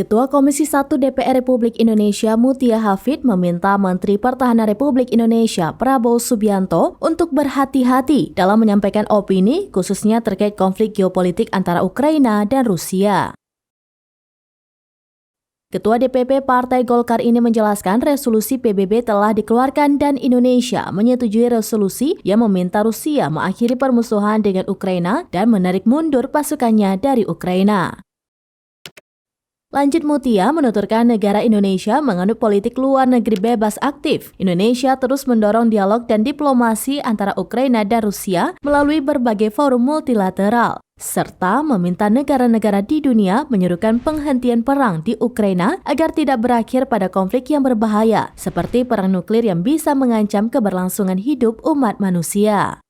Ketua Komisi 1 DPR Republik Indonesia Mutia Hafid meminta Menteri Pertahanan Republik Indonesia Prabowo Subianto untuk berhati-hati dalam menyampaikan opini khususnya terkait konflik geopolitik antara Ukraina dan Rusia. Ketua DPP Partai Golkar ini menjelaskan resolusi PBB telah dikeluarkan dan Indonesia menyetujui resolusi yang meminta Rusia mengakhiri permusuhan dengan Ukraina dan menarik mundur pasukannya dari Ukraina. Lanjut Mutia menuturkan negara Indonesia menganut politik luar negeri bebas aktif. Indonesia terus mendorong dialog dan diplomasi antara Ukraina dan Rusia melalui berbagai forum multilateral, serta meminta negara-negara di dunia menyerukan penghentian perang di Ukraina agar tidak berakhir pada konflik yang berbahaya, seperti perang nuklir yang bisa mengancam keberlangsungan hidup umat manusia.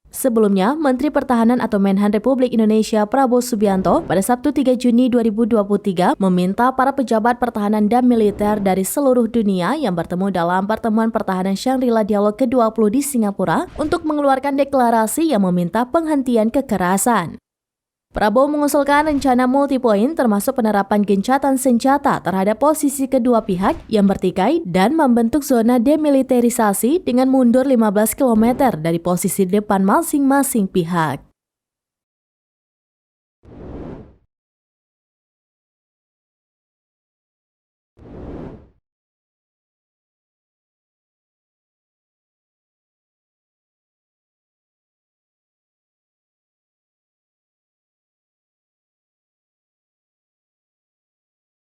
Sebelumnya, Menteri Pertahanan atau Menhan Republik Indonesia Prabowo Subianto pada Sabtu 3 Juni 2023 meminta para pejabat pertahanan dan militer dari seluruh dunia yang bertemu dalam pertemuan pertahanan Shangri-La Dialog ke-20 di Singapura untuk mengeluarkan deklarasi yang meminta penghentian kekerasan. Prabowo mengusulkan rencana multipoin termasuk penerapan gencatan senjata terhadap posisi kedua pihak yang bertikai dan membentuk zona demilitarisasi dengan mundur 15 km dari posisi depan masing-masing pihak.